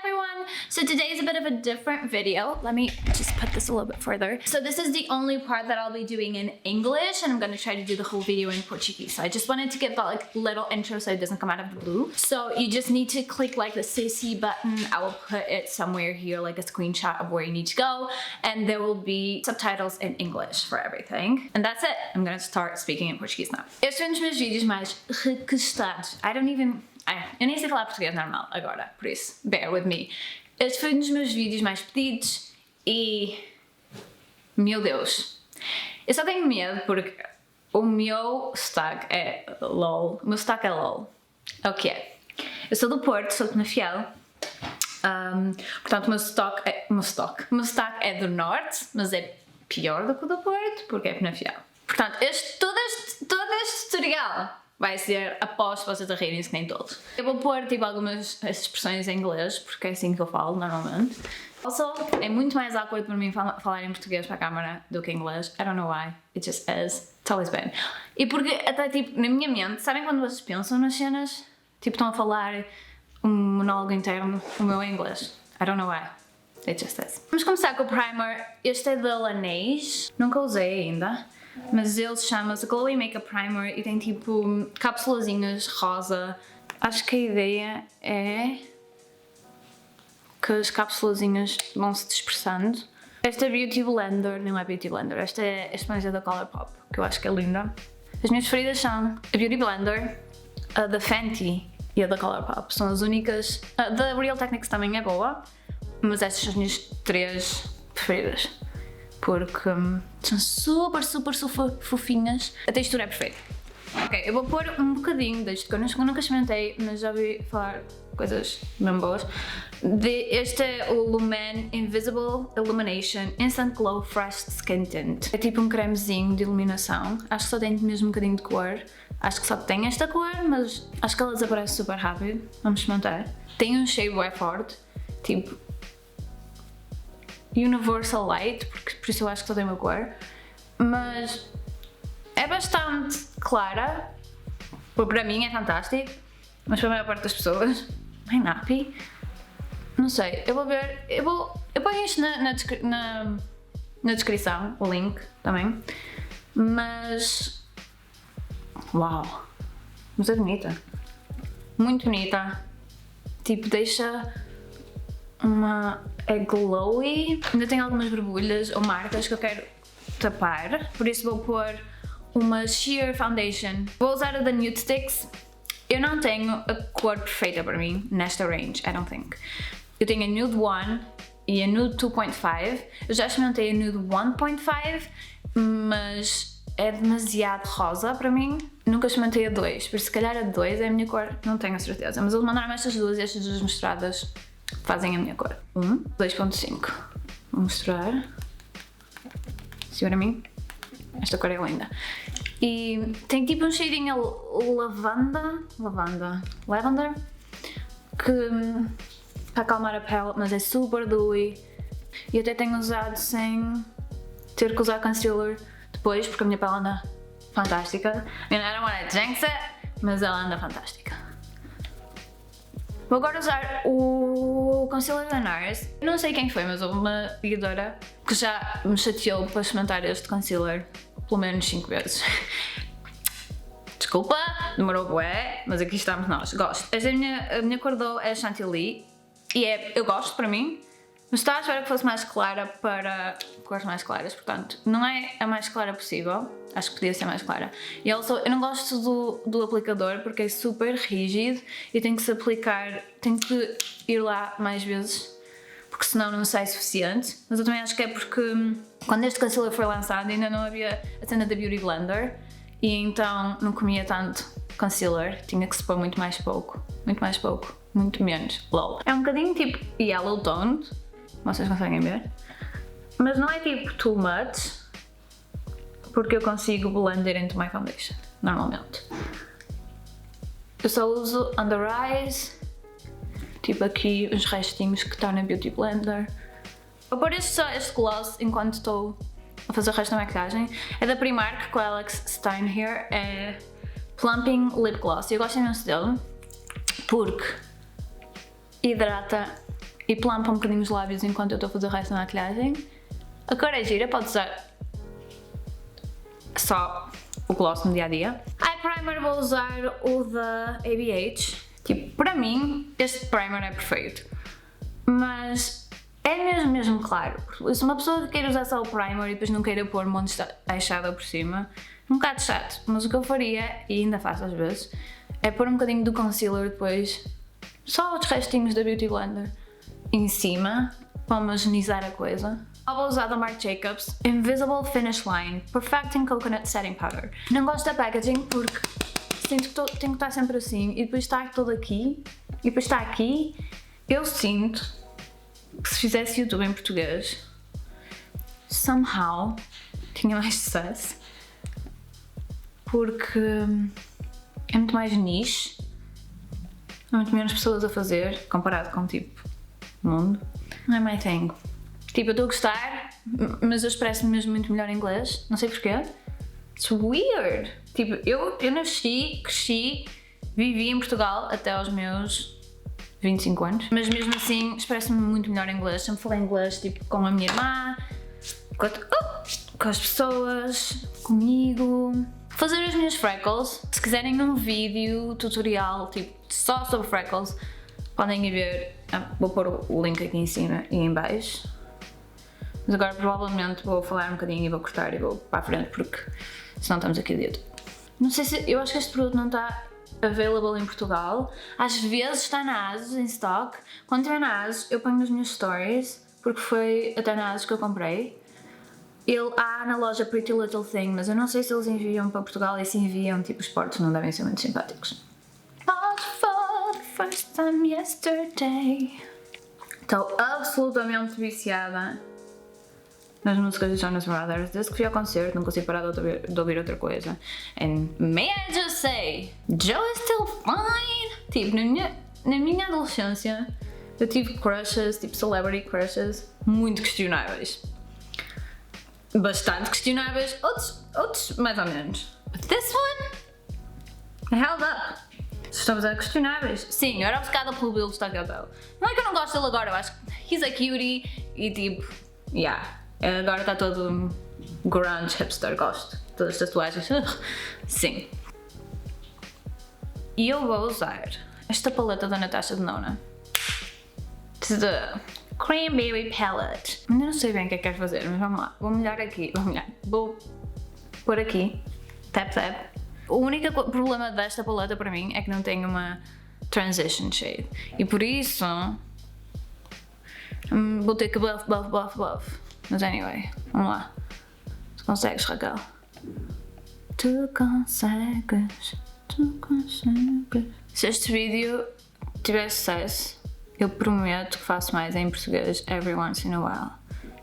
everyone! So today is a bit of a different video. Let me just put this a little bit further. So this is the only part that I'll be doing in English, and I'm going to try to do the whole video in Portuguese. So I just wanted to give that like little intro so it doesn't come out of the blue. So you just need to click like the CC button. I will put it somewhere here, like a screenshot of where you need to go, and there will be subtitles in English for everything. And that's it. I'm going to start speaking in Portuguese now. Este é um dos meus vídeos mais requestados. Eu nem sei falar português normal agora, por isso, bear with me. Este foi um dos meus vídeos mais pedidos e... Meu Deus. Eu só tenho medo porque o meu sotaque é LOL. O meu sotaque é LOL. É o que é. Eu sou do Porto, sou de Penafiel. Portanto, o meu sotaque é do Norte, mas é pior do que o do Porto, porque é Penafiel. Portanto, todo este tutorial vai ser após vocês a rirem-se que nem todos. Eu vou pôr tipo algumas expressões em inglês, porque é assim que eu falo normalmente. Also, é muito mais awkward para mim falar em português para a câmera do que em inglês. I don't know why, it just is. It's always been. E porque até tipo, na minha mente, sabem quando vocês pensam nas cenas? Tipo, estão a falar um monólogo interno, o meu é inglês. I don't know why. It just is. Vamos começar com o primer. Este é da Laneige. Nunca usei ainda. Mas ele chama-se Glowy Makeup Primer e tem tipo cápsulazinhas rosa. Acho que a ideia é que as cápsulazinhas vão se dispersando. Esta é Beauty Blender, não é Beauty Blender, esta é a esponja da Colourpop, que eu acho que é linda. As minhas preferidas são a Beauty Blender, a da Fenty e a da Colourpop. São as únicas. A da Real Techniques também é boa, mas estas são as minhas três preferidas. Porque são super fofinhas. A textura é perfeita. Ok, eu vou pôr um bocadinho deste que eu nunca experimentei, mas já ouvi falar coisas mesmo boas. Este é o Lumen Invisible Illumination Instant Glow Fresh Skin Tint. É tipo um cremezinho de iluminação. Acho que só tem mesmo um bocadinho de cor. Acho que só tem esta cor, mas acho que ela desaparece super rápido. Vamos experimentar. Tem um cheiro bem forte, tipo Universal Light, por isso eu acho que só tem uma cor, mas é bastante clara, para mim é fantástico, mas para a maior parte das pessoas é nappy. Não sei, eu vou ver, eu ponho isto na descrição, o link também, mas uau, mas é bonita, muito bonita, tipo deixa é glowy, ainda tem algumas borbulhas ou marcas que eu quero tapar, por isso vou pôr uma Sheer Foundation. Vou usar a da Nude Sticks. Eu não tenho a cor perfeita para mim nesta range, I don't think. Eu tenho a Nude 1 e a Nude 2.5. Eu já experimentei a Nude 1.5, mas é demasiado rosa para mim. Nunca experimentei a 2, por isso se calhar a 2 é a minha cor, não tenho a certeza. Mas eles mandaram estas duas e estas duas misturadas fazem a minha cor. 2.5. Vou mostrar. Segura a mim. Esta cor é linda. E tem tipo um cheirinho lavender, que para acalmar a pele, mas é super dewy. E até tenho usado sem ter que usar concealer depois, porque a minha pele anda fantástica. I don't want to jinx it, mas ela anda fantástica. Vou agora usar o concealer da NARS. Não sei quem foi, mas houve uma seguidora que já me chateou para experimentar este concealer pelo menos 5 vezes. Desculpa, demorou bué, mas aqui estamos nós. Gosto. Esta é a minha cor é Chantilly e eu gosto para mim, mas estava a esperar que fosse mais clara para cores mais claras, portanto não é a mais clara possível. Acho que podia ser mais clara. E eu não gosto do aplicador porque é super rígido e tem que se aplicar, tem que ir lá mais vezes, porque senão não sai suficiente. Mas eu também acho que é porque quando este concealer foi lançado ainda não havia a cena da Beauty Blender e então não comia tanto concealer, tinha que se pôr muito menos. LOL. É um bocadinho tipo yellow toned, vocês conseguem ver, mas não é tipo too much, porque eu consigo blend it into my foundation, normalmente. Eu só uso under eyes, tipo aqui os restinhos que estão na Beauty Blender. Vou pôr só este gloss enquanto estou a fazer o resto da maquiagem. É da Primark com a Alex Stein Here, é Plumping Lip Gloss. Eu gosto imenso dele porque hidrata e plampa um bocadinho os lábios enquanto eu estou a fazer o resto da maquilhagem. A cor é gira, pode usar só o gloss no dia a dia. Eye primer vou usar o da ABH. Tipo, para mim, este primer é perfeito. Mas é mesmo claro. Se uma pessoa queira usar só o primer e depois não queira pôr montes de eyeshadow por cima, é um bocado chato. Mas o que eu faria, e ainda faço às vezes, é pôr um bocadinho do concealer depois, só os restinhos da Beauty Blender em cima, para homogeneizar a coisa. Eu vou usar da Marc Jacobs Invisible Finish Line Perfecting Coconut Setting Powder. Não gosto da packaging porque sinto que tenho que estar sempre assim e depois está todo aqui e depois está aqui. Eu sinto que se fizesse YouTube em português, somehow tinha mais sucesso porque é muito mais niche, há muito menos pessoas a fazer comparado com tipo mundo. Não é my thing. Tipo, eu estou a gostar, mas eu expresso-me mesmo muito melhor em inglês, não sei porquê. It's weird. Tipo, eu nasci, cresci, vivi em Portugal até aos meus 25 anos, mas mesmo assim expresso-me muito melhor em inglês. Sempre falei inglês tipo com a minha irmã, com as pessoas, comigo. Fazer as minhas freckles. Se quiserem um vídeo tutorial tipo só sobre freckles, podem ir ver. Vou pôr o link aqui em cima e em baixo. Mas agora provavelmente vou falar um bocadinho e vou cortar e vou para a frente porque senão estamos aqui o dia todo. Não sei se... eu acho que este produto não está available em Portugal. Às vezes está na ASUS em stock. Quando estiver na ASUS eu ponho nas minhas stories porque foi até na ASUS que eu comprei. Ele há na loja Pretty Little Thing, mas eu não sei se eles enviam para Portugal e se enviam, tipo, os portos não devem ser muito simpáticos. For the first time yesterday. Estou absolutamente viciada nas músicas de Jonas Brothers. Desde que fui ao concerto não consigo parar de ouvir outra coisa. And may I just say, Joe is still fine. Tipo, na minha adolescência eu tive crushes, tipo celebrity crushes, muito questionáveis. Bastante questionáveis, outros mais ou menos. But this one held up. Estamos a questionáveis. Sim, eu era obcecada pelo Will Stockdale. Não é que eu não gosto dele agora, eu acho que he's a cutie e tipo, yeah. Agora está todo grunge, hipster, gosto. Todas as tatuagens, sim. E eu vou usar esta paleta da Natasha Denona. It's the Cranberry Palette. Ainda não sei bem o que é que quero fazer, mas vamos lá. Vou molhar aqui, vou pôr aqui, tap tap. O único problema desta paleta para mim é que não tem uma transition shade. E por isso vou ter que buff. Mas anyway, vamos lá. Tu consegues, Raquel? Tu consegues. Se este vídeo tiver sucesso, eu prometo que faço mais em português every once in a while.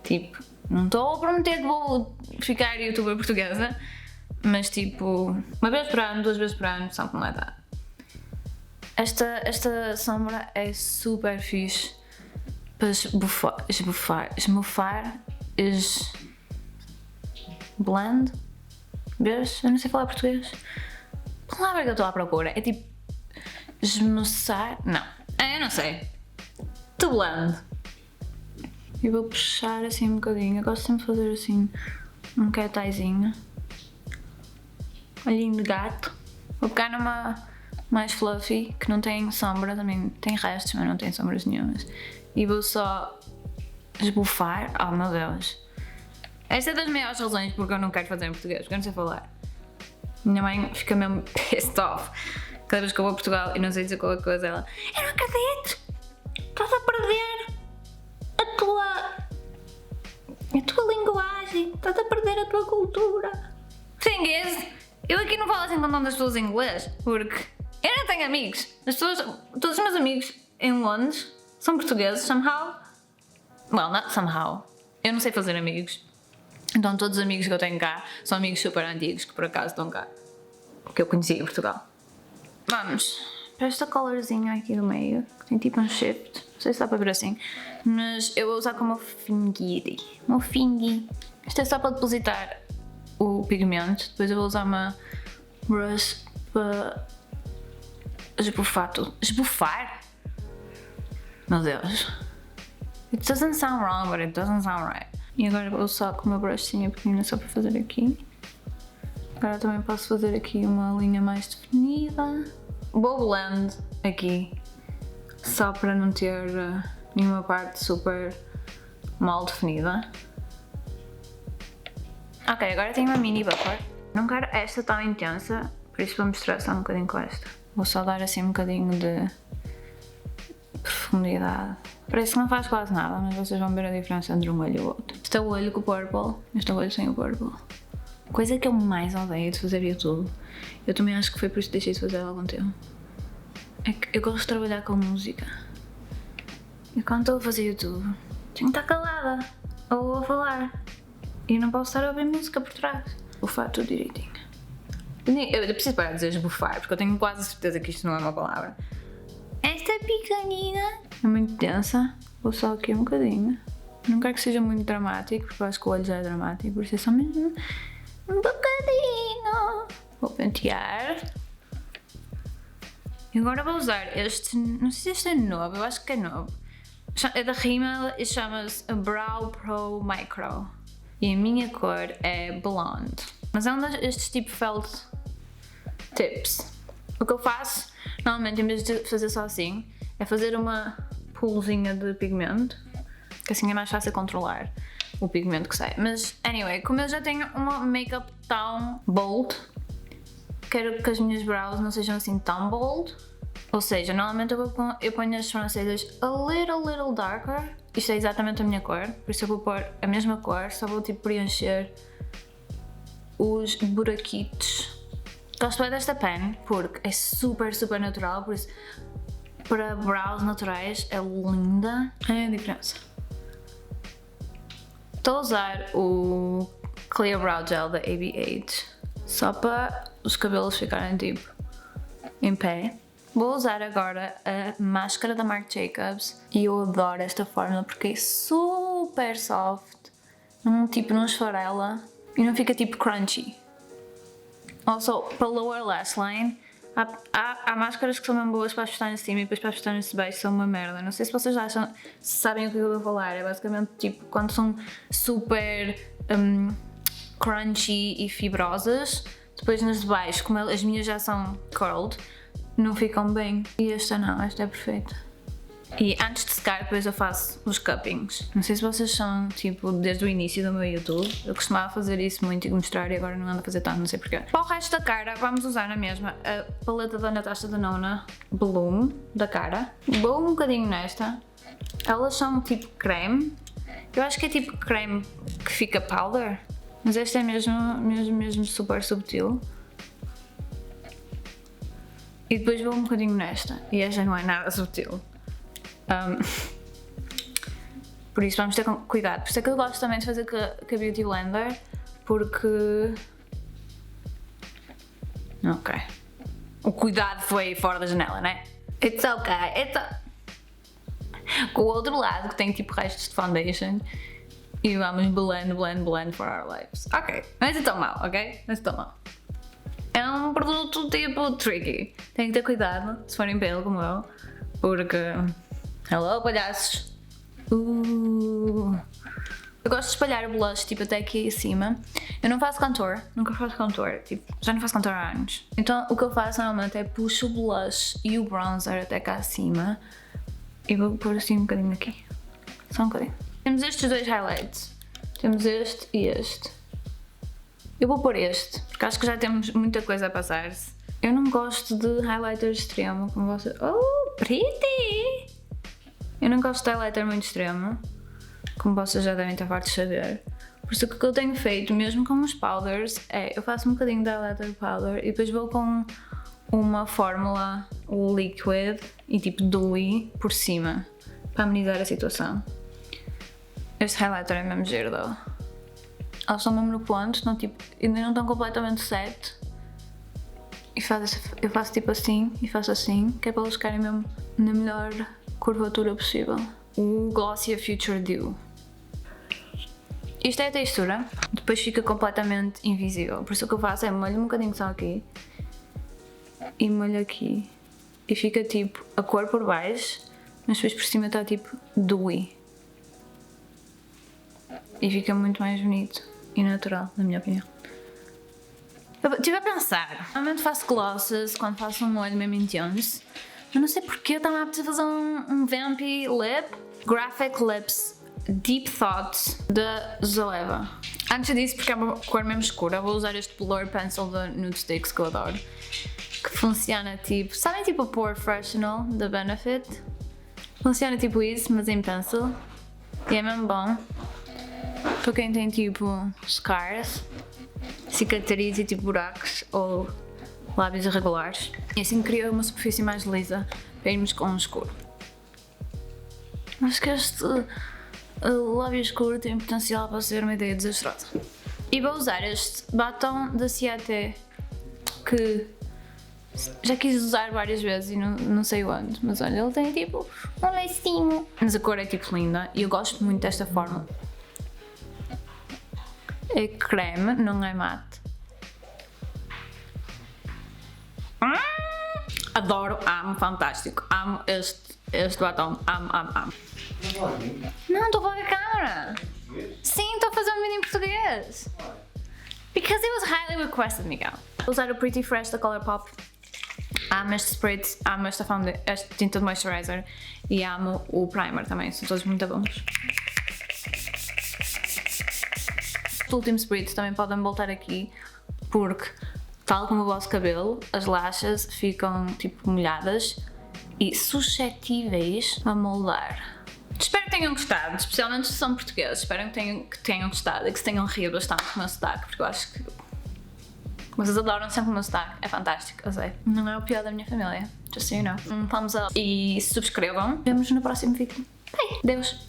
Tipo, não estou a prometer que vou ficar youtuber portuguesa, mas tipo, uma vez por ano, 2 vezes por ano, só que não é dado. Esta sombra é super fixe para esmufar, blend, vês? Eu não sei falar português. A palavra que eu estou à procura é tipo esmuçar, não, eu não sei. To blend. E vou puxar assim um bocadinho. Eu gosto sempre de fazer assim um cataizinho. Olhinho de gato. Vou pegar numa mais fluffy, que não tem sombra, também tem restos, mas não tem sombras nenhumas. E vou só esbufar. Oh meu Deus. Esta é das maiores razões porque eu não quero fazer em português, porque eu não sei falar. Minha mãe fica mesmo pissed off cada vez que eu vou a Portugal e não sei dizer qualquer coisa. Ela, eu não acredito! Estás a perder a tua linguagem, estás a perder a tua cultura. Thing is, eu aqui não falo assim com tantas pessoas em inglês, porque eu não tenho amigos. Todos os meus amigos em Londres são portugueses, somehow. Well, not somehow. Eu não sei fazer amigos. Então todos os amigos que eu tenho cá são amigos super antigos que por acaso estão cá, que eu conheci em Portugal. Vamos para esta colorzinha aqui do meio, que tem tipo um shift, não sei se dá para ver assim, mas eu vou usar como meu fingy. Isto é só para depositar o pigmento, depois eu vou usar uma brush para esbufar tudo. Esbufar? Meu Deus. It doesn't sound wrong, but it doesn't sound right. E agora vou só com uma brushzinha pequenina só para fazer aqui. Agora também posso fazer aqui uma linha mais definida. Vou blend aqui, só para não ter nenhuma parte super mal definida. Ok, agora tenho uma mini buffer. Não quero esta tão intensa, por isso vou misturar só um bocadinho com esta. Vou só dar assim um bocadinho de profundidade. Parece que não faz quase nada, mas vocês vão ver a diferença entre um olho e o outro. Este é o olho com o purple, este é o olho sem o purple. A coisa que eu mais odeio de fazer YouTube, eu também acho que foi por isso que deixei de fazer há algum tempo, é que eu gosto de trabalhar com música. E quando estou a fazer YouTube, tenho que estar calada ou a falar. E não posso estar a ouvir música por trás. Bufar tudo direitinho. Eu preciso parar de dizer esbufar, porque eu tenho quase certeza que isto não é uma palavra. Esta pequenina é muito densa. Vou só aqui um bocadinho. Não quero que seja muito dramático, porque eu acho que o olho já é dramático, por isso é só mesmo um bocadinho. Vou pentear. E agora vou usar este, não sei se este é novo, eu acho que é novo. É da Rimmel e chama-se Brow Pro Micro. E a minha cor é Blonde. Mas é um destes tipo felt tips. O que eu faço, normalmente, em vez de fazer só assim, é fazer uma poolzinha de pigmento, que assim é mais fácil controlar o pigmento que sai. Mas, anyway, como eu já tenho uma make-up tão bold, quero que as minhas brows não sejam assim tão bold. Ou seja, normalmente eu ponho as sobrancelhas a little darker. Isto é exatamente a minha cor, por isso eu vou pôr a mesma cor, só vou tipo preencher os buraquitos. Gosto bem desta pen porque é super natural, por isso para brows naturais é linda. É a diferença. Estou a usar o Clear Brow Gel da AB8 só para os cabelos ficarem tipo em pé. Vou usar agora a máscara da Marc Jacobs e eu adoro esta fórmula porque é super soft, não esfarela e não fica tipo crunchy. Also, para lower lash line, há máscaras que são mesmo boas para as pestanas de cima e depois para as pestanas de baixo são uma merda. Não sei se vocês acham, se sabem o que eu vou falar, é basicamente tipo quando são super crunchy e fibrosas, depois nas de baixo, como as minhas já são curled, não ficam bem. E esta não, esta é perfeita. E antes de secar, depois eu faço os cuppings. Não sei se vocês são, tipo, desde o início do meu YouTube. Eu costumava fazer isso muito e mostrar e agora não ando a fazer tanto, não sei porquê. Para o resto da cara, vamos usar na mesma a paleta da Natasha Denona Bloom, da cara. Vou um bocadinho nesta. Elas são tipo creme. Eu acho que é tipo creme que fica powder. Mas esta é mesmo super subtil. E depois vou um bocadinho nesta. E esta não é nada subtil. Por isso vamos ter cuidado. Por isso é que eu gosto também de fazer com a Beauty Blender. Porque... Ok. O cuidado foi fora da janela, né? It's okay. Com o outro lado que tem tipo restos de foundation. E vamos blend for our lives. Ok. Não é tão mal, ok? Não é tão mal. É um produto tipo tricky. Tem que ter cuidado se forem pelo como eu. Porque... Hello, palhaços! Eu gosto de espalhar o blush tipo até aqui em cima. Eu não faço contour, nunca faço contour, tipo, já não faço contour há anos. Então o que eu faço normalmente é puxo o blush e o bronzer até cá acima e vou pôr assim um bocadinho aqui. Só um bocadinho. Temos estes dois highlights. Temos este e este. Eu vou pôr este, porque acho que já temos muita coisa a passar-se. Eu não gosto de highlighter extremo, como vocês... Oh, pretty! Eu não gosto de highlighter muito extremo, como vocês já devem estar fartos de saber. Por isso o que eu tenho feito, mesmo com os powders, é eu faço um bocadinho de highlighter powder e depois vou com uma fórmula liquid e tipo dewy por cima, para amenizar a situação. Este highlighter é mesmo giro, though. Elas estão mesmo no ponto, não, tipo, ainda não estão completamente set. E eu faço tipo assim e faço assim, que é para eles ficarem mesmo na melhor curvatura possível. O Glossier Future Dew. Isto é a textura, depois fica completamente invisível. Por isso o que eu faço é molho um bocadinho só aqui e molho aqui. E fica tipo a cor por baixo, mas depois por cima está tipo dewy. e fica muito mais bonito e natural, na minha opinião. Eu estive a pensar, normalmente faço glosses quando faço um olho mesmo intenso, mas não sei porque eu estava a precisar fazer um vampy lip, Graphic Lips Deep Thoughts da Zoeva. Antes disso, porque é uma cor mesmo escura, vou usar este Blur Pencil da Nude Sticks que eu adoro, que funciona tipo, sabem tipo o Pore Freshenal da Benefit? Funciona tipo isso, mas em pencil, e é mesmo bom para quem tem tipo scars, cicatrizes e tipo buracos ou lábios irregulares, e assim cria uma superfície mais lisa para irmos com um escuro. Acho que este lábio escuro tem potencial para ser uma ideia desastrosa. E vou usar este batom da Ciaté, que já quis usar várias vezes e não sei onde, mas olha, ele tem tipo um lacinho. Mas a cor é tipo linda e eu gosto muito desta fórmula. É creme, não é mate. Adoro, amo, fantástico. Amo este batom, amo. Não, estou a falar com a câmera. Sim, estou a fazer um vídeo em português. Because it was highly requested, Miguel. Vou usar o Pretty Fresh da Colourpop. Amo este spritz, amo esta tinta de moisturizer e amo o primer também, são todos muito bons. Este último spritz também podem voltar aqui porque, tal como o vosso cabelo, as lachas ficam tipo molhadas e suscetíveis a moldar. Espero que tenham gostado, especialmente se são portugueses, espero que tenham gostado e que se tenham rido bastante com o meu sotaque, porque eu acho que vocês adoram sempre o meu sotaque, é fantástico, eu sei. Não é o pior da minha família, just so you know. Um thumbs up e subscrevam. Vemo-nos no próximo vídeo. Bem, Deus!